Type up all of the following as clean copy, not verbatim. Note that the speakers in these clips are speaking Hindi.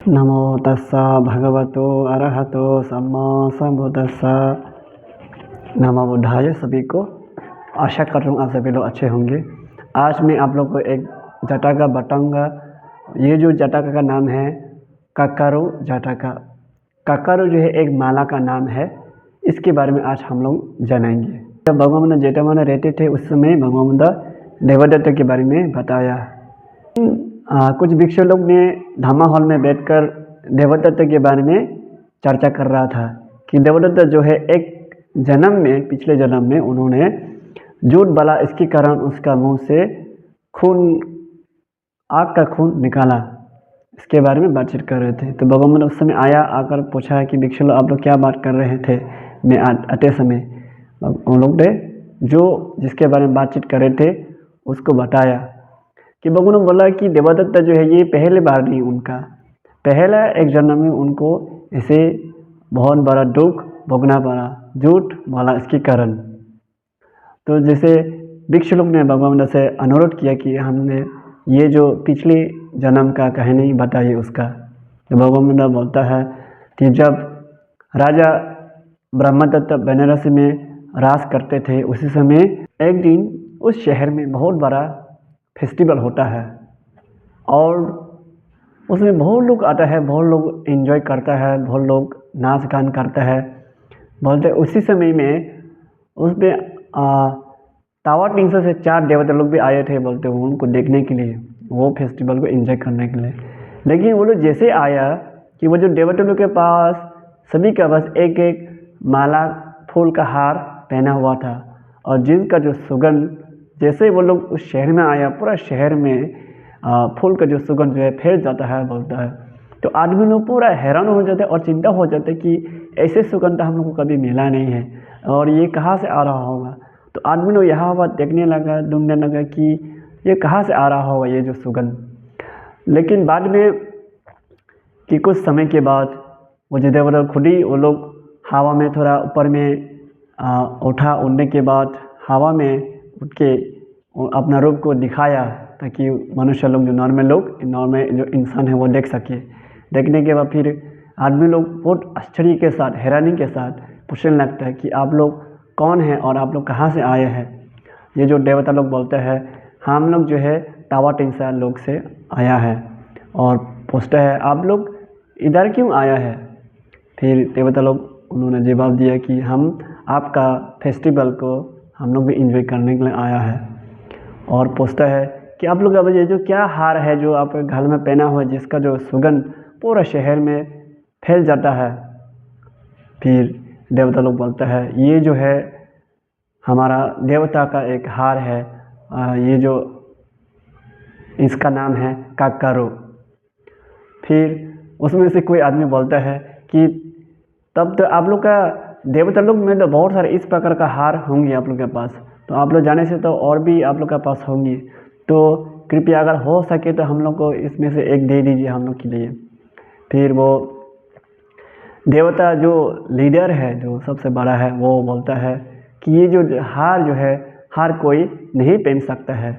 नमो तस्सा भगवतो अरहतो सम्मा सम्बुद्धस्सा। नमो बुद्धाय। सभी को आशा कर रहा हूँ आप सभी लोग अच्छे होंगे। आज मैं आप लोग को एक जटाका बताऊँगा। ये जो जटाका का नाम है कक्कारू जटाका। कक्कारू जो है एक माला का नाम है। इसके बारे में आज हम लोग जानेंगे। जब भगवान जेठामला रहते थे उस समय भगवान देवदत्त के बारे में बताया। कुछ भिक्षु लोग ने धामा हॉल में बैठकर देवदत्त के बारे में चर्चा कर रहा था कि देवदत्त जो है एक जन्म में पिछले जन्म में उन्होंने झूठ बोला, इसके कारण उसका मुंह से खून आग का खून निकाला। इसके बारे में बातचीत कर रहे थे तो भगवान उस समय आया, आकर पूछा कि भिक्षु लोग आप लोग क्या बात कर रहे थे। मैं आते समय उन लोग ने जो जिसके बारे में बातचीत कर रहे थे उसको बताया कि भगवान ने बोला कि देवदत्त जो है ये पहले बार नहीं, उनका पहला एक जन्म में उनको ऐसे बहुत बड़ा दुख भोगना पड़ा, झूठ बोला इसके कारण। तो जैसे भिक्षु लोग ने भगवान से अनुरोध किया कि हमने ये जो पिछले जन्म का कहानी बताइए उसका। तो भगवान बोलता है कि जब राजा ब्रह्मदत्त बनारस में राज करते थे उसी समय एक दिन उस शहर में बहुत बड़ा फेस्टिवल होता है और उसमें बहुत लोग आता है, बहुत लोग एंजॉय करता है, बहुत लोग नाच गान करता है। बोलते उसी समय में उसमें तावा टिंसा से 4 देवता लोग भी आए थे, बोलते वो उनको देखने के लिए, वो फेस्टिवल को एंजॉय करने के लिए। लेकिन वो लोग जैसे आया कि वो जो देवता लोग के पास सभी का बस एक एक माला फूल का हार पहना हुआ था और जिनका जो सुगंध जैसे वो लोग उस शहर में आया पूरा शहर में फूल का जो सुगंध जो है फैल जाता है, बोलता है। तो आदमी लोग पूरा हैरान हो जाते और चिंता हो जाते कि ऐसे सुगंध हम लोग को कभी मिला नहीं है और ये कहाँ से आ रहा होगा। तो आदमी लोग यहाँ वहाँ देखने लगा, ढूंढने लगा कि ये कहाँ से आ रहा होगा ये जो सुगंध। लेकिन बाद में कि कुछ समय के बाद वो जो देवता खुद ही वो लोग हवा में थोड़ा ऊपर में उठा, उड़ने के बाद हवा में उठ के अपना रूप को दिखाया ताकि मनुष्य लोग जो नॉर्मल जो इंसान है वो देख सके। देखने के बाद फिर आदमी लोग बहुत आश्चर्य के साथ, हैरानी के साथ पूछने लगता है कि आप लोग कौन हैं और आप लोग कहाँ से आए हैं। ये जो देवता लोग बोलते हैं हम लोग जो है तावा टिंसा लोग से आया है और पूछता है आप लोग इधर क्यों आया है। फिर देवता लोग उन्होंने जवाब दिया कि हम आपका फेस्टिवल को हम लोग भी इंजॉय करने के लिए आया है। और पूछता है कि आप लोग अब ये जो क्या हार है जो आप गले में पहना हुआ है जिसका जो सुगंध पूरा शहर में फैल जाता है। फिर देवता लोग बोलता है ये जो है हमारा देवता का एक हार है, ये जो इसका नाम है कक्कारू। फिर उसमें से कोई आदमी बोलता है कि तब तो आप लोग का देवता लोग में तो बहुत सारे इस प्रकार का हार होंगे आप लोग के पास, तो आप लोग जाने से तो और भी आप लोग के पास होंगी, तो कृपया अगर हो सके तो हम लोग को इसमें से एक दे दीजिए हम लोग के लिए। फिर वो देवता जो लीडर है जो सबसे बड़ा है वो बोलता है कि ये जो हार जो है हार कोई नहीं पहन सकता है,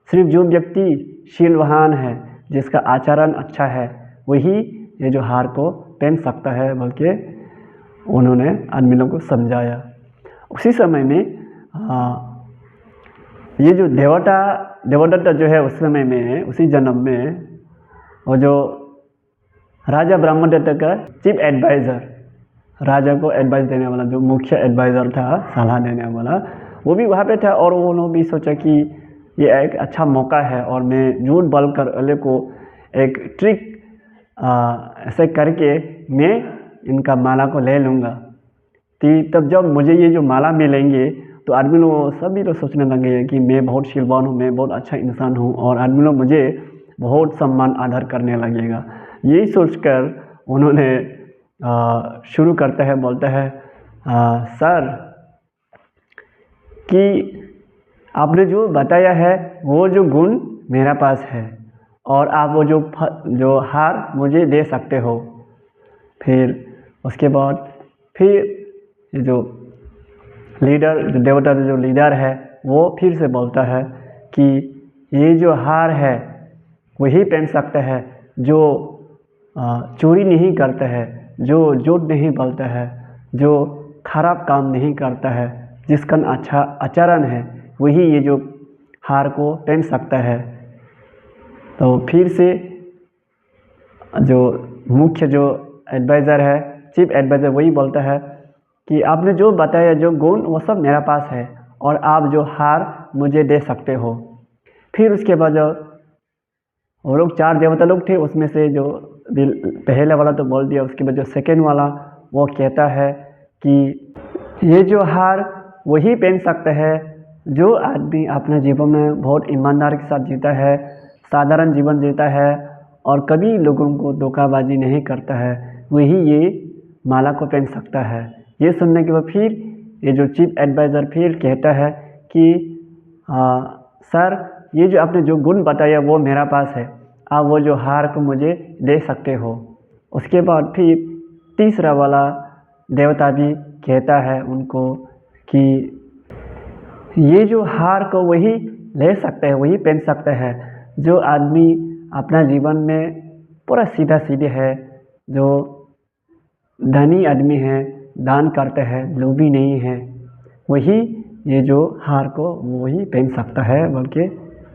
सिर्फ जो व्यक्ति शीलवान है जिसका आचरण अच्छा है वही ये जो हार को पहन सकता है, बल्कि उन्होंने आदमी लोगों को समझाया। उसी समय में ये जो देवदत्त जो है उस समय में उसी जन्म में वो जो राजा ब्रह्मदत्त का चीफ एडवाइज़र, राजा को एडवाइस देने वाला जो मुख्य एडवाइज़र था, सलाह देने वाला, वो भी वहाँ पे था। और वो लोग भी सोचा कि ये एक अच्छा मौका है और मैं झूठ बोल कर अले को एक ट्रिक ऐसे करके मैं इनका माला को ले लूँगा। तब जब मुझे ये जो माला मिलेंगे तो आदमी लोग सभी लोग सोचने लगे कि मैं बहुत शीलवान हूँ, मैं बहुत अच्छा इंसान हूँ और आदमी लोग मुझे बहुत सम्मान आदर करने लगेगा। यही सोचकर उन्होंने शुरू करता है, बोलता है सर कि आपने जो बताया है वो जो गुण मेरा पास है और आप वो जो हार मुझे दे सकते हो। फिर उसके बाद फिर जो लीडर जो देवता जो लीडर है वो फिर से बोलता है कि ये जो हार है वही पहन सकता है जो चोरी नहीं करता है, जो झूठ नहीं बोलता है, जो खराब काम नहीं करता है, जिसका अच्छा आचरण है, वही ये जो हार को पहन सकता है। तो फिर से जो मुख्य जो एडवाइज़र है, चीफ एडवाइज़र, वही बोलता है कि आपने जो बताया जो गुण वो सब मेरा पास है और आप जो हार मुझे दे सकते हो। फिर उसके बाद जो वो लोग 4 देवता लोग थे, उसमें से जो पहले वाला तो बोल दिया, उसके बाद जो सेकेंड वाला वो कहता है कि ये जो हार वही पहन सकता है जो आदमी अपने जीवन में बहुत ईमानदारी के साथ जीता है, साधारण जीवन जीता है और कभी लोगों को धोखाबाजी नहीं करता है, वही ये माला को पहन सकता है। ये सुनने के बाद फिर ये जो चीफ एडवाइज़र फिर कहता है कि सर, ये जो आपने जो गुण बताया वो मेरा पास है, आप वो जो हार को मुझे दे सकते हो। उसके बाद फिर तीसरा वाला देवता भी कहता है उनको कि ये जो हार को वही ले सकता है, वही पहन सकता है जो आदमी अपना जीवन में पूरा सीधा सीधे है, जो धनी आदमी है, दान करते हैं, लोभी नहीं है, वही ये जो हार को वही पहन सकता है, बल्कि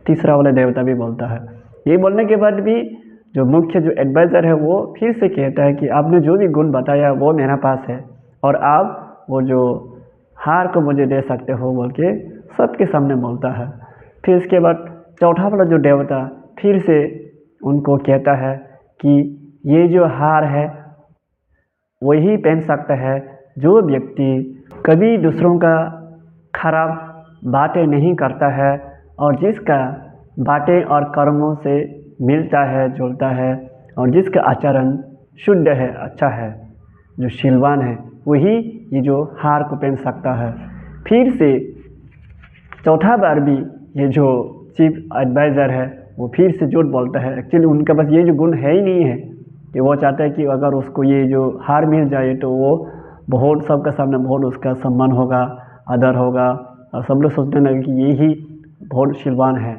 तीसरा वाला देवता भी बोलता है। ये बोलने के बाद भी जो मुख्य जो एडवाइज़र है वो फिर से कहता है कि आपने जो भी गुण बताया वो मेरा पास है और आप वो जो हार को मुझे दे सकते हो, बोल के सबके सामने बोलता है। फिर इसके बाद चौथा वाला जो देवता फिर से उनको कहता है कि ये जो हार है वही पहन सकता है जो व्यक्ति कभी दूसरों का खराब बातें नहीं करता है और जिसका बातें और कर्मों से मिलता है, जुलता है और जिसका आचरण शुद्ध है, अच्छा है, जो शीलवान है, वही ये जो हार को पहन सकता है। फिर से चौथा बार भी ये जो चीफ एडवाइज़र है वो फिर से झूठ बोलता है। एक्चुअली उनका बस ये जो गुण है ही नहीं है कि वो चाहता है कि अगर उसको ये जो हार मिल जाए तो वो बहुत सबके सामने बहुत उसका सम्मान होगा, आदर होगा और सब लोग सोचने लगे कि ये ही बहुत शीलवान है।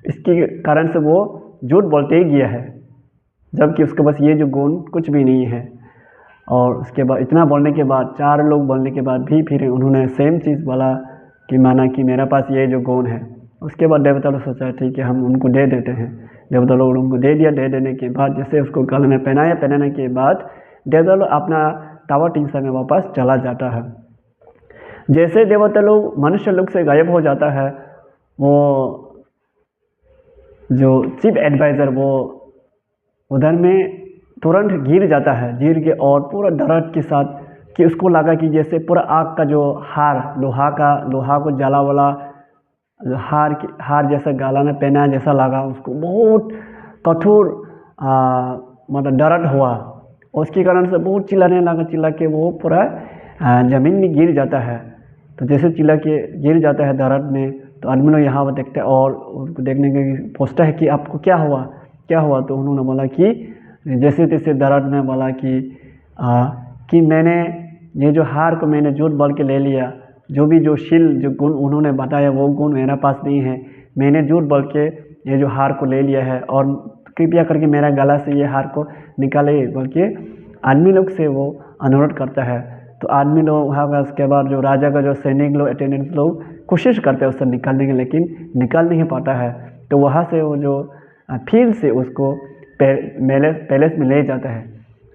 इसके कारण से वो झूठ बोलते ही गया है, जबकि उसके पास ये जो गुण कुछ भी नहीं है। और उसके बाद इतना बोलने के बाद, 4 लोग बोलने के बाद भी फिर उन्होंने सेम चीज़ बोला कि माना कि मेरा पास ये जो गुण है। उसके बाद देवता लोग सोचा ठीक है हम उनको दे देते हैं। देवता लोग उनको दे दिया। दे देने के बाद जैसे उसको गले में पहनाया, पहनाने के बाद देवता लोग अपना टावर टिंसा में वापस चला जाता है। जैसे देवता लोग मनुष्य लोग से गायब हो जाता है, वो जो चीफ एडवाइज़र वो उधर में तुरंत गिर जाता है, गिर के और पूरा दर्द के साथ कि उसको लगा कि जैसे पूरा आग का जो हार, लोहा को जला वाला हार जैसा गाला में पहना जैसा लगा उसको, बहुत कठोर मतलब दर्द हुआ। उसके कारण से बहुत चिल्लाने लगा, चिल्ला के वो पूरा ज़मीन में गिर जाता है। तो जैसे चिल्ला के गिर जाता है दर्द में, तो आदमी लोग यहाँ पर देखते हैं और उसको देखने के पूछता है कि आपको क्या हुआ, क्या हुआ। तो उन्होंने बोला कि जैसे तैसे दर्द में बोला कि मैंने ये जो हार को मैंने झूठ बोल के ले लिया, जो भी जो गुण उन्होंने बताया वो गुण मेरा पास नहीं है, मैंने झूठ बोल के ये जो हार को ले लिया है और कृपया करके मेरा गला से ये हार को निकाले, बोल के आदमी लोग से वो अनुरोध करता है। तो आदमी लोग वहाँ का, उसके बाद जो राजा का जो सैनिक लोग, अटेंडेंट्स लोग कोशिश करते हैं उससे निकालने की, लेकिन निकाल नहीं पाता है। तो वहाँ से वो जो फिर से उसको पैलेस में ले जाता है।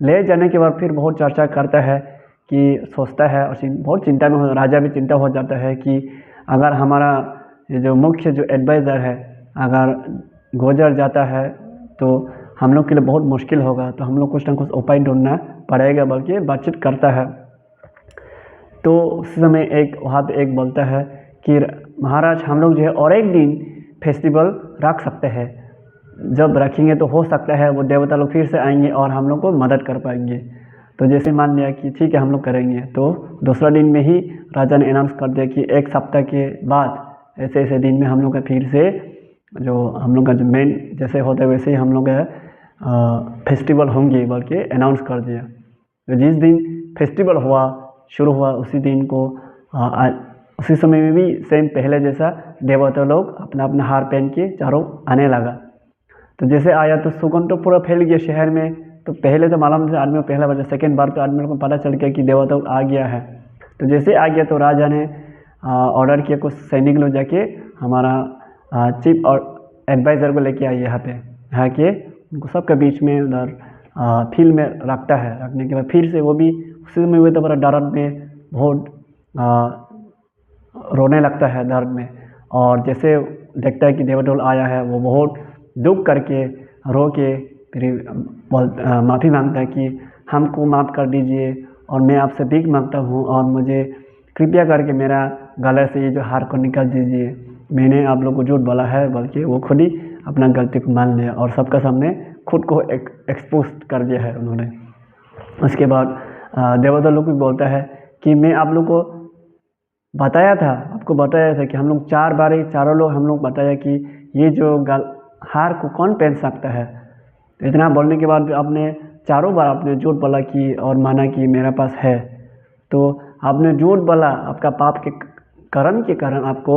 ले जाने के बाद फिर बहुत चर्चा करता है कि सोचता है और बहुत चिंता में राजा भी चिंता हो जाता है कि अगर हमारा ये जो मुख्य जो एडवाइज़र है अगर गुजर जाता है तो हम लोग के लिए बहुत मुश्किल होगा, तो हम लोग कुछ ना कुछ उपाय ढूंढना पड़ेगा, बल्कि बातचीत करता है। तो उस समय एक वहाँ पे एक बोलता है कि महाराज हम लोग जो है और एक दिन फेस्टिवल रख सकते हैं, जब रखेंगे तो हो सकता है वो देवता लोग फिर से आएंगे और हम लोग को मदद कर पाएंगे। तो जैसे मान लिया कि ठीक है हम लोग करेंगे, तो दूसरा दिन में ही राजा ने अनाउंस कर दिया कि 1 सप्ताह के बाद ऐसे ऐसे दिन में हम लोग का फिर से जो हम लोग का जो मेन जैसे होता है वैसे ही हम लोग का फेस्टिवल होंगे, बल्कि अनाउंस कर दिया। तो जिस दिन फेस्टिवल शुरू हुआ उसी दिन को उसी समय में भी सेम पहले जैसा देवता लोग अपना अपना हार पहन के चारों आने लगा। तो जैसे आया तो सुगंध तो पूरा फैल गया शहर में। तो पहले तो मालूम था आदमी को, पहला बार, सेकेंड बार तो आदमी को पता चल गया कि देवता आ गया है। तो जैसे आ गया तो राजा ने ऑर्डर किया कुछ सैनिक लोग जाके हमारा चीफ और एडवाइज़र को लेके आए यहाँ पे, यहाँ के उनको सबके बीच में उधर फील्ड में रखता है। रखने के बाद फिर से वो भी उसी में हुए तो बड़ा दर्द में बहुत रोने लगता है दर्द में, और जैसे देखता है कि देवदोल आया है वो बहुत दुख करके रो के फिर माफ़ी मांगता है कि हमको माफ़ कर दीजिए और मैं आपसे भीख मांगता हूँ और मुझे कृपया करके मेरा गले से ये जो हार को निकाल दीजिए, मैंने आप लोग को झूठ बोला है, बल्कि वो खुद ही अपना गलती को मान लिया और सबका सामने खुद को एक्सपोज कर दिया है उन्होंने। उसके बाद देवता लोग भी बोलता है कि मैं आप लोग को बताया था, आपको बताया था कि हम लोग 4 बार ही चारों लोग हम लोग बताया कि ये जो हार को कौन पहन सकता है। तो इतना बोलने के बाद आपने चारों बार आपने झूठ बोला कि और माना कि मेरा पास है, तो आपने झूठ बोला, आपका पाप के कर्म के कारण आपको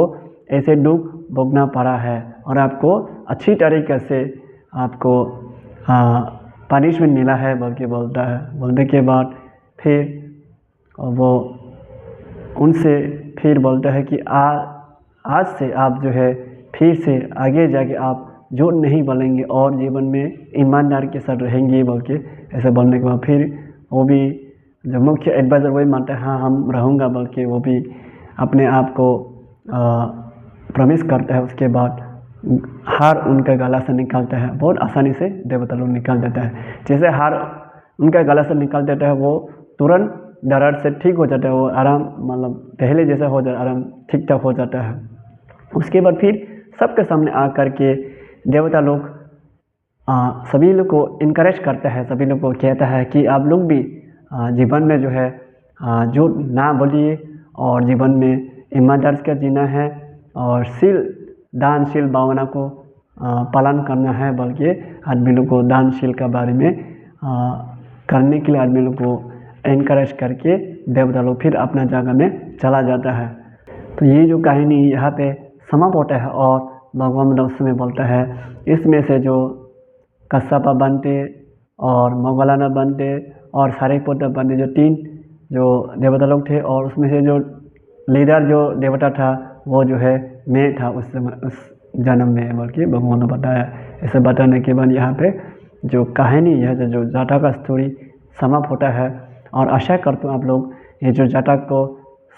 ऐसे दुख भोगना पड़ा है और आपको अच्छी तरीके से आपको पनिशमेंट मिला है, बल्कि बोलता है। बोलने के बाद फिर वो उनसे फिर बोलता है कि आज से आप जो है फिर से आगे जाके आप झूठ नहीं बोलेंगे और जीवन में ईमानदार के साथ रहेंगे, बल्कि ऐसे बोलने के बाद फिर वो भी जो मुख्य एडवाइज़र वही मानता है हाँ हम रहूँगा, बल्कि वो भी अपने आप को प्रॉमिस करता है। उसके बाद हार उनका गला से निकालता है, बहुत आसानी से देवता लोग निकाल देता है। जैसे हार उनका गला से निकाल देता है वो तुरंत दर्द से ठीक हो जाता है, वो आराम मतलब पहले जैसा हो जाता है, आराम ठीक ठाक हो जाता है। उसके बाद फिर सबके सामने आकर के देवता लोग सभी लोग को इनकरेज करता है, सभी लोग को कहता है कि आप लोग भी जीवन में जो है झूठ ना बोलिए और जीवन में ईमानदारी का जीना है और दानशील भावना को पालन करना है, बल्कि आदमी लोग को दानशील का बारे में करने के लिए आदमी लोग को इनकरेज करके देवता लोग फिर अपना जगह में चला जाता है। तो ये जो कहानी यहाँ पे समाप्त होता है और भगवान उसमें बोलता है इसमें से जो कश्यप बनते और मोगलाना बनते और सारिपुत्र बनते, जो 3 जो देवता लोग थे, और उसमें से जो लीडर जो देवता था वो जो है मैं था उस जन्म में, बल्कि भगवान ने बताया। ऐसे बताने के बाद यहाँ पे जो कहानी है जो जातक का स्टोरी समाप्त होता है। और आशा करता हूँ आप लोग ये जो जातक को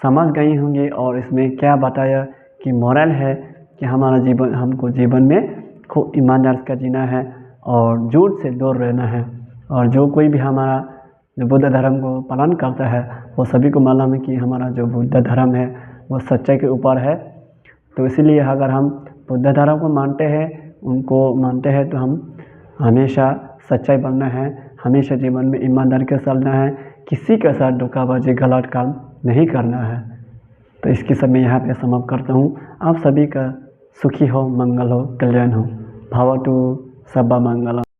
समझ गई होंगे और इसमें क्या बताया कि मोरल है कि हमको जीवन में खूब ईमानदारी का जीना है और झूठ से दूर रहना है। और जो कोई भी हमारा जो बुद्ध धर्म को पालन करता है वो सभी को मालूम है कि हमारा जो बुद्ध धर्म है वो सच्चाई के ऊपर है। तो इसीलिए अगर हम बुद्ध धर्म को मानते हैं, उनको मानते हैं, तो हम हमेशा सच्चाई बनना है, हमेशा जीवन में ईमानदारी के साथ चलना है, किसी के साथ धोखाबाजी गलत काम नहीं करना है। तो इसके सब मैं यहाँ पे समाप्त करता हूँ। आप सभी का सुखी हो, मंगल हो, कल्याण हो। भवतु सर्वमंगलम्।